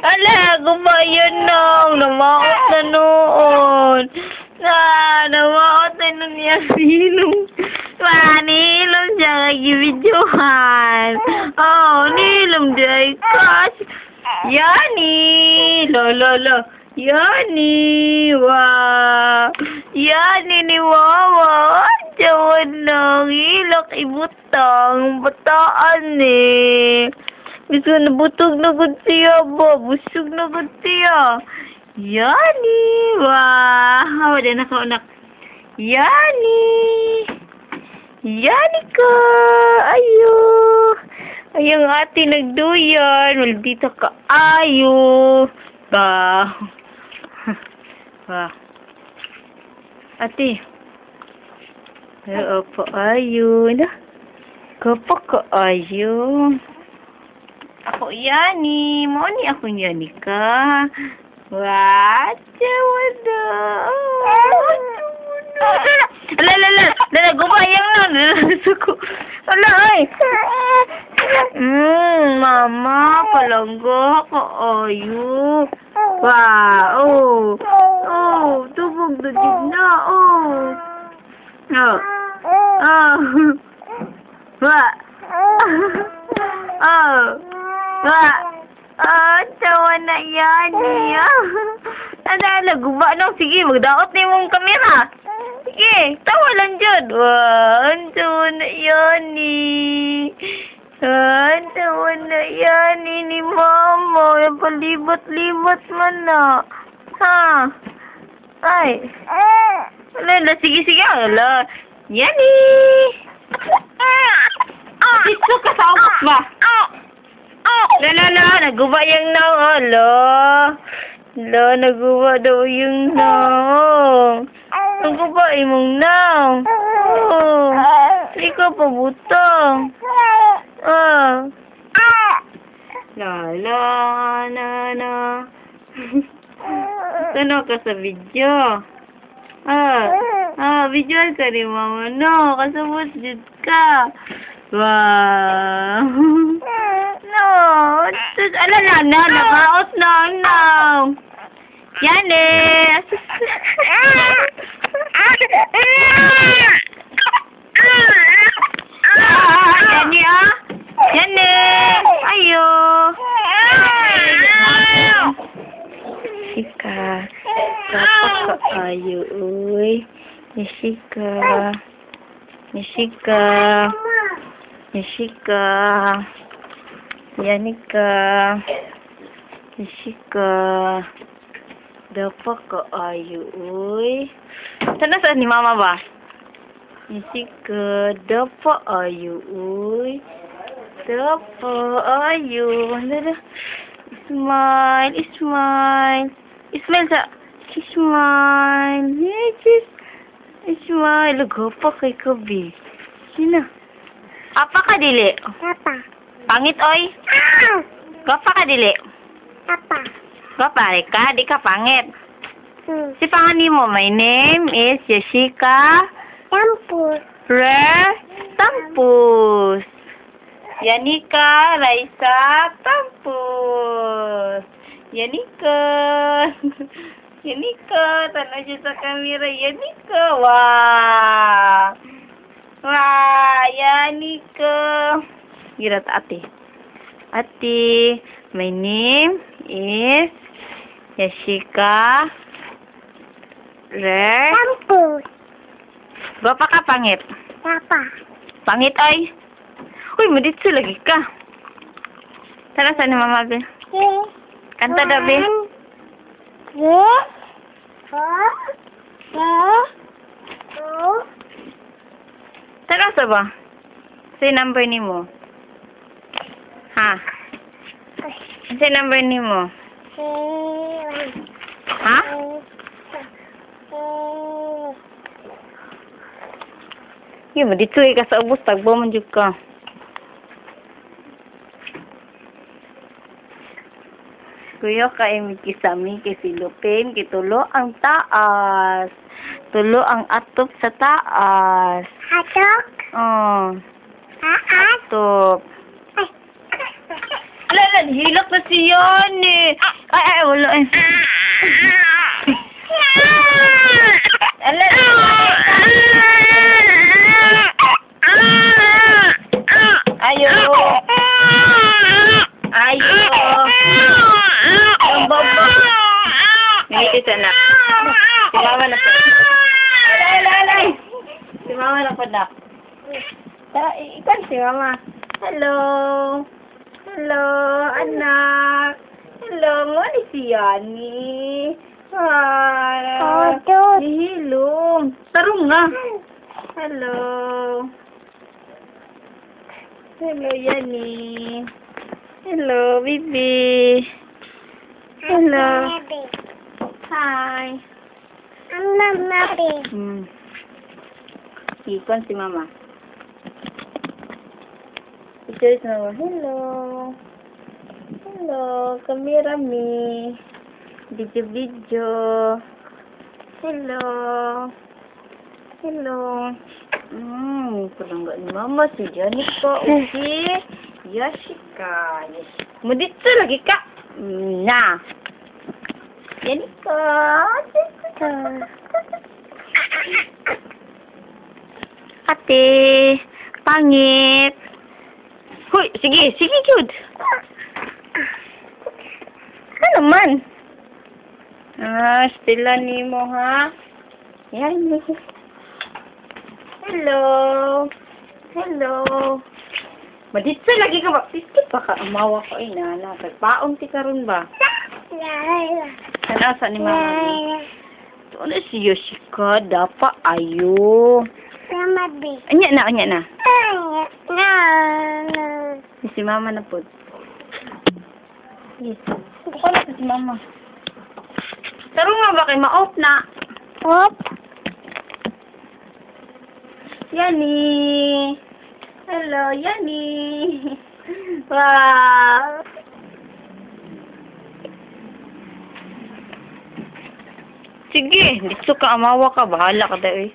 Ala, gumayon nang. Namaot na noon. Namaot na nun niya silong. Nilong siya nag-videohan. Oh, nilong siya kasi. Yani. Lo. Yani. Wow. Yani ni Wawa. Jawan nang ilak ibutang. Bataan eh. Gusto na butog na gud siya ba? Busog na gud siya. Yani. Wow. Wala na ka anak. Yani. Yani ka. Ayo. Ayang ate nagduyan. Maldita ka. Ayo. Ba. Ba. Ate. Oo pa ayo. Na. Kapag ka ayo. Ako Yani. Mo ni ako Yani ka. What? Wala. Lala, gumayang na. Suko. Wala, ay. Mama, palangga ka ayo. Wow. Oh, tubog na din na. Tawa na Yani. Guba no. Sige, magdaot na yung kamera. Sige, tawa lang dyan. Tawa na Yani. Tawa na Yani ni Mama. Yung palibot-libot man na. Ha? Ay. Wala, sige. Wala. Yani. Dito ka sa awak ba? Naguba yung nang. Naguba daw yung nang. Naguba imong nang. Hindi ka pabutang. Na. Ano ka sa video? Video ka rin mama. No, kasabot dito ka. Wow. No. Alala na. Nakaot na. Yan eh. Yani ah. Yan eh. Ayo. Sika. Dapat ka ayo. Uy. Nisika. Yanika. Nisika. Dapat ka ayo. Uy. Saan ni Mama ba? Nisika. Dapat ayo. Uy. Dapat ayo. Smile. Smile sa. Smile. Yes. Smile. Gapa kay Kabi. Sino? Apa ka dili? Papa. Pangit oy. Gapa ka dili? Papa. Gapa ka? Di ka pangit. Si pangalan mo, my name is Jessica Tampus. Tampus. Yanika Raisa Tampus. Yanika. Tanong siya sa camera. Yanika. Wow. Yanika. Girat ate. My name is Jessica Tampus. Bapa ka pangit? Papa. Pangit ay? Uy, maditso lagi ka. Tara sa ni Mama Be. Kanta daw Be. Tara sa ba? Say number ni mo. Ha? Say number ni mo. Ha? Yung maditso ka sa ubos, tagbo man jud ka. Kuya kay mikisami kay silupin, kitulo ang taas. Tulo ang atop sa taas. Hatok? Oh. Taas? Atop. Ala, Hilak na si Yani. Ay, wala eh. Ala, ayo. Ayo. Ang baba. Ngiti sana. Si mama na po. Alay. Si mama na po na. Ikan si mama. Hello. Hello, anak. Hello, mo ni si Yani. Hi. Odo. Hihilom. Tarong nga. Hello. Hello, Yani. Hello, baby. Hello. Hi. Mama. Ikon si mama. Picture si mama. Hello. Hello. Kamera me. Video. Hello. Hello. Parang gak ni mama si Janika. Okay. Yashika. Mo dito lagi ka. Na. Janika. Ate, pangit. Hoy, sige, Jud. Ano man? Stila ni mo, ha? Yan. Hello. Hello. Maditsa lagi ka ba? Piskit pa ka. Amawa ko, nana. Tagpaong ti karon ba? Ano sa ni mama? Ito na si Yoshika. Dapa ayo. Anya na. Si mama na po. Yes. Ako na si mama. Taro nga ba kay ma-off na? Op. Yani. Hello, Yani. Wow. Sige, dito ka amawa ka. Bahala ka daw eh.